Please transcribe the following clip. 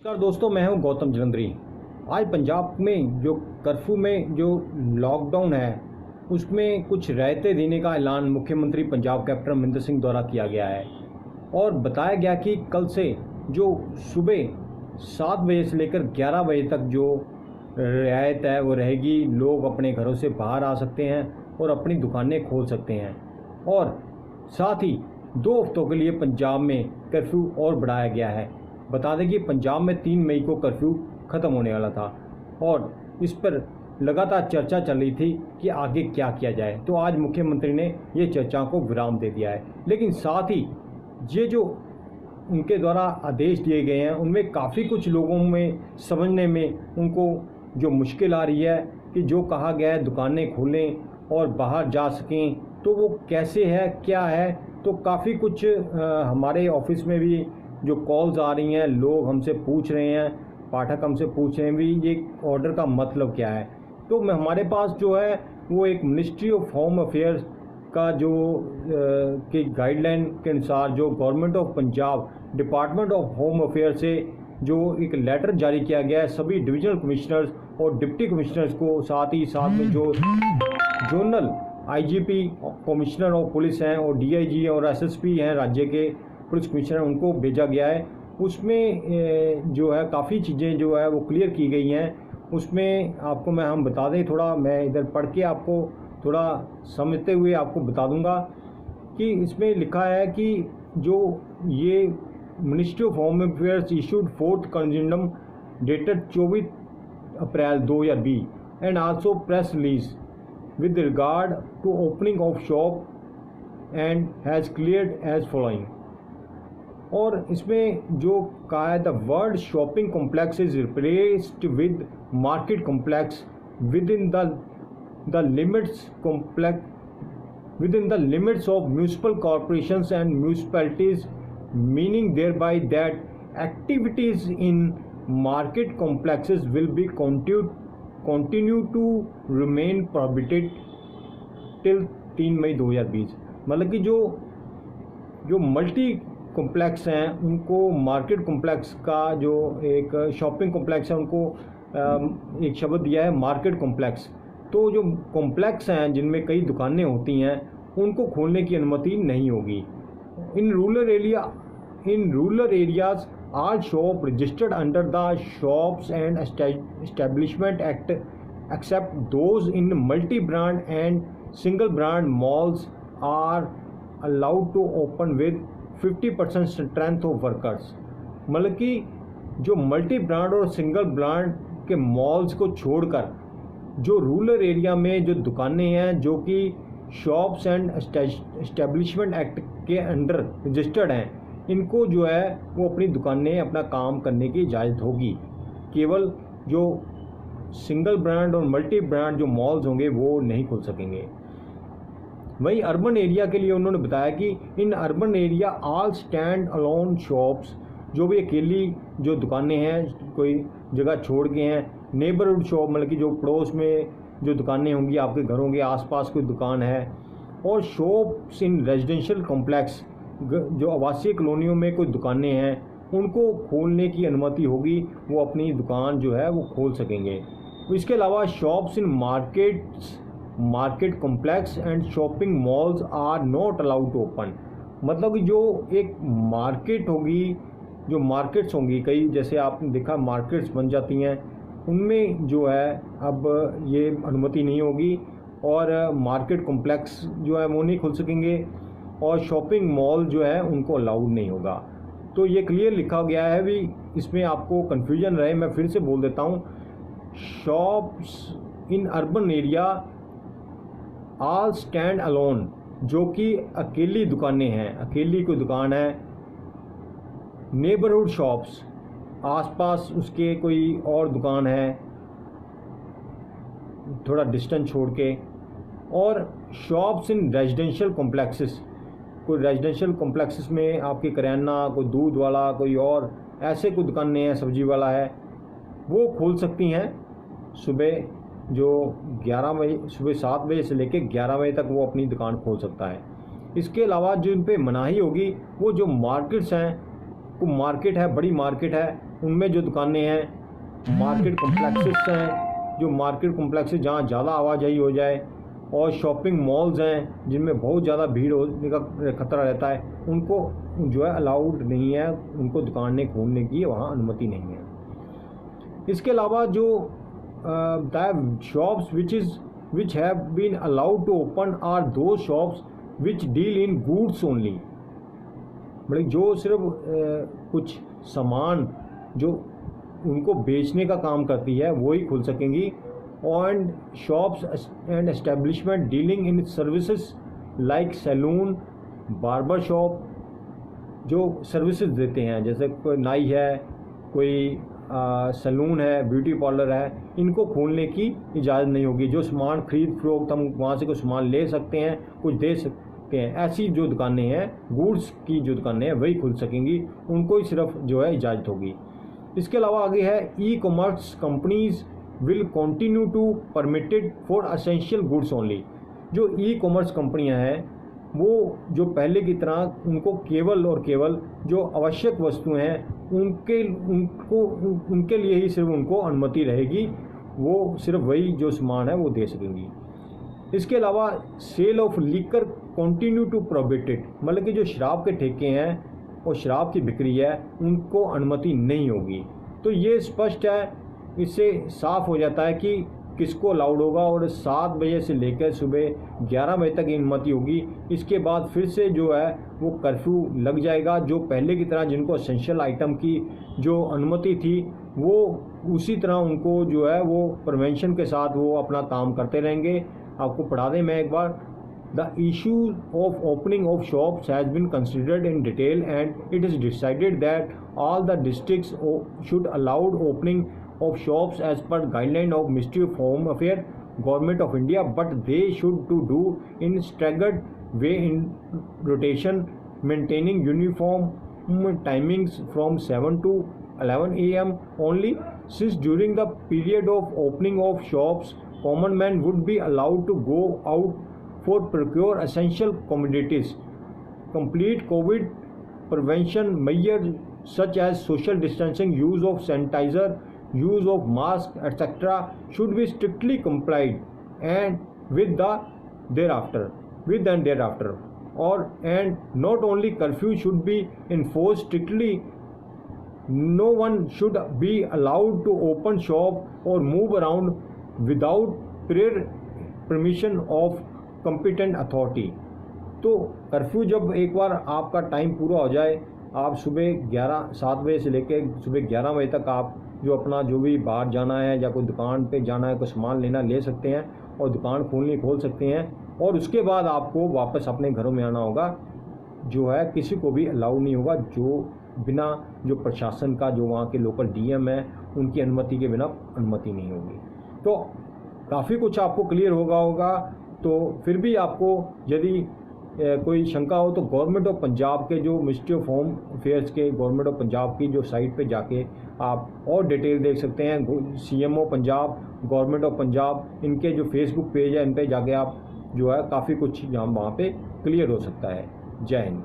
नमस्कार दोस्तों, मैं हूं गौतम जलंधरी। आज पंजाब में जो कर्फ्यू में जो लॉकडाउन है उसमें कुछ राहतें देने का ऐलान मुख्यमंत्री पंजाब कैप्टन अमरिंदर सिंह द्वारा किया गया है और बताया गया कि कल से जो सुबह 7 बजे से लेकर 11 बजे तक जो रियायत है वो रहेगी। लोग अपने घरों से बाहर आ सकते हैं और अपनी दुकानें खोल सकते हैं और साथ ही 2 हफ्तों के लिए पंजाब में कर्फ्यू और बढ़ाया गया है। बता दें कि पंजाब में 3 मई को कर्फ्यू ख़त्म होने वाला था और इस पर लगातार चर्चा चल रही थी कि आगे क्या किया जाए। तो आज मुख्यमंत्री ने ये चर्चाओं को विराम दे दिया है, लेकिन साथ ही ये जो उनके द्वारा आदेश दिए गए हैं उनमें काफ़ी कुछ लोगों में समझने में उनको जो मुश्किल आ रही है कि जो कहा गया है दुकानें खोलें और बाहर जा सकें, तो वो कैसे है, क्या है। तो काफ़ी कुछ हमारे ऑफिस में भी जो कॉल्स आ रही हैं, लोग हमसे पूछ रहे हैं, पाठक हमसे पूछ रहे हैं भी ये ऑर्डर का मतलब क्या है। तो हमारे पास जो है वो एक मिनिस्ट्री ऑफ होम अफेयर्स का जो की गाइडलाइन के अनुसार जो government of Punjab department of home affair से जो एक लेटर जारी किया गया है सभी डिविजनल कमिश्नर्स और डिप्टी कमिश्नर्स को, साथ में जो zonal IGP commissioner of police हैं और डीआईजी और एसएसपी हैं राज्य के पुलिस कमिश्नर, उनको भेजा गया है। उसमें जो है काफ़ी चीज़ें जो है वो क्लियर की गई हैं। उसमें आपको हम बता दें, थोड़ा मैं इधर पढ़ के आपको थोड़ा समझते हुए आपको बता दूंगा कि इसमें लिखा है कि जो ये ministry of home affairs issued 4th corrigendum dated 24 April 2020 and also press release with regard to opening of shop and has cleared as following. और इसमें जो कहा है the word shopping complex is replaced with market complex within the limits of municipal corporations and municipalities, meaning thereby that activities in market complexes will be continue to remain prohibited till 3 मई 2020। मतलब कि जो multi complex हैं उनको market complex का जो एक shopping complex है उनको एक शब्द दिया है मार्केट कॉम्प्लेक्स। तो जो कॉम्प्लेक्स हैं जिनमें कई दुकानें होती हैं उनको खोलने की अनुमति नहीं होगी। In rural areas all shop registered under the shops and establishment act except those in multi brand and single brand malls are allowed to open with 50% strength of workers. मतलब कि जो मल्टी ब्रांड और single brand के malls को छोड़कर जो rural area में जो दुकानें हैं जो कि शॉप्स एंड एस्टेब्लिशमेंट एक्ट के अंडर रजिस्टर्ड हैं, इनको जो है वो अपनी दुकानें अपना काम करने की इजाज़त होगी। केवल जो सिंगल ब्रांड और मल्टी ब्रांड जो मॉल्स होंगे वो नहीं खुल सकेंगे। वहीं अर्बन एरिया के लिए उन्होंने बताया कि in urban area all stand alone shops, जो भी अकेली जो दुकानें हैं कोई जगह छोड़ के हैं, नेबरहुड शॉप मतलब कि जो पड़ोस में जो दुकानें होंगी, आपके घरों के आसपास कोई दुकान है, और शॉप्स इन रेजिडेंशियल कॉम्प्लेक्स जो आवासीय कॉलोनियों में कोई दुकानें हैं उनको खोलने की अनुमति होगी, वो अपनी दुकान जो है वो खोल सकेंगे। इसके अलावा shops in market complex and shopping malls are not allowed to open. मतलब कि जो एक मार्केट होगी, जो मार्केट्स होंगी, कई जैसे आपने देखा मार्केट्स बन जाती हैं, उनमें जो है अब ये अनुमति नहीं होगी और मार्केट कॉम्प्लेक्स जो है वो नहीं खुल सकेंगे और शॉपिंग मॉल जो है उनको अलाउड नहीं होगा। तो ये क्लियर लिखा गया है भी, इसमें आपको कन्फ्यूजन रहे मैं फिर से बोल देता हूँ। Shops in urban area all stand alone, जो कि अकेली दुकानें हैं, अकेली कोई दुकान है। नेबरहुड शॉप्स, आसपास उसके कोई और दुकान है थोड़ा डिस्टेंस छोड़ के। और शॉप्स इन रेजिडेंशियल कॉम्प्लेक्सेस, कोई रेजिडेंशियल कॉम्प्लेक्सेस में आपके करियाना, कोई दूध वाला, कोई और ऐसे कोई दुकानें हैं, सब्जी वाला है, वो खोल सकती हैं सुबह जो 11 बजे, सुबह 7 बजे से लेकर 11 बजे तक वो अपनी दुकान खोल सकता है। इसके अलावा जो इन पर मनाही होगी वो जो मार्केट्स हैं, वो मार्केट है, बड़ी मार्केट है, उनमें जो दुकानें हैं मार्केट कॉम्प्लेक्सेस हैं, जो मार्केट कॉम्प्लेक्सेस जहाँ ज़्यादा आवाजाही हो जाए, और शॉपिंग मॉल्स हैं जिनमें बहुत ज़्यादा भीड़ होने का खतरा रहता है, उनको जो है अलाउड नहीं है, उनको दुकानें खोलने की वहाँ अनुमति नहीं है। इसके अलावा जो shops which have been allowed to open are those shops which deal in goods only, मतलब जो सिर्फ कुछ सामान जो उनको बेचने का काम करती है वही खुल सकेंगी। And shops and establishment dealing in services like salon, barber shop, जो सर्विसेज देते हैं, जैसे कोई नाई है, कोई सैलून है, ब्यूटी पार्लर है, इनको खोलने की इजाज़त नहीं होगी। जो सामान खरीद फरोख्त हम वहाँ से कुछ सामान ले सकते हैं, कुछ दे सकते हैं, ऐसी जो दुकानें हैं गुड्स की जो दुकानें हैं वही खुल सकेंगी, उनको ही सिर्फ जो है इजाज़त होगी। इसके अलावा आगे है e commerce companies will continue to permitted for essential goods only. जो ई कॉमर्स कंपनियां हैं वो जो पहले की तरह उनको केवल और केवल जो आवश्यक वस्तुएं हैं उनके लिए ही सिर्फ उनको अनुमति रहेगी, वो सिर्फ वही जो सामान है वो दे सकेंगी। इसके अलावा sale of liquor continue to prohibited, मतलब कि जो शराब के ठेके हैं और शराब की बिक्री है उनको अनुमति नहीं होगी। तो ये स्पष्ट है, इससे साफ हो जाता है कि किसको अलाउड होगा, और 7 बजे से लेकर सुबह 11 बजे तक अनुमति होगी। इसके बाद फिर से जो है वो कर्फ्यू लग जाएगा। जो पहले की तरह जिनको एसेंशियल आइटम की जो अनुमति थी वो उसी तरह उनको जो है वो प्रिवेंशन के साथ वो अपना काम करते रहेंगे। आपको पढ़ा दें मैं एक बार, The issue of opening of shops has been considered in detail and it is decided that all the districts should allow opening of shops as per guideline of Ministry of Home Affairs, Government of India, but they should to do in staggered way in rotation, maintaining uniform timings from 7 to 11 a.m. only, since during the period of opening of shops, common man would be allowed to go out for procure essential commodities. Complete COVID prevention measures such as social distancing, use of sanitizer, use of mask, etc. should be strictly complied and with and thereafter. And not only curfew should be enforced strictly, no one should be allowed to open shop or move around without prior permission of competent authority. तो curfew जब एक बार आपका time पूरा हो जाए, आप सुबह 7 बजे से लेकर सुबह 11 बजे तक आप जो अपना जो भी बाहर जाना है या कोई दुकान पे जाना है, कोई सामान लेना ले सकते हैं और दुकान खोल सकते हैं, और उसके बाद आपको वापस अपने घरों में आना होगा। जो है किसी को भी अलाउ नहीं होगा जो बिना जो प्रशासन का जो वहाँ के लोकल डीएम है उनकी अनुमति के बिना अनुमति नहीं होगी। तो काफ़ी कुछ आपको क्लियर होगा। तो फिर भी आपको यदि कोई शंका हो तो गवर्नमेंट ऑफ पंजाब के जो मिनिस्ट्री ऑफ होम अफेयर्स के गवर्नमेंट ऑफ पंजाब की जो साइट पे जाके आप और डिटेल देख सकते हैं। CMO Punjab, government of Punjab, इनके जो फेसबुक पेज है इन पे जाके आप जो है काफ़ी कुछ यहाँ वहाँ पे क्लियर हो सकता है। जय हिंद।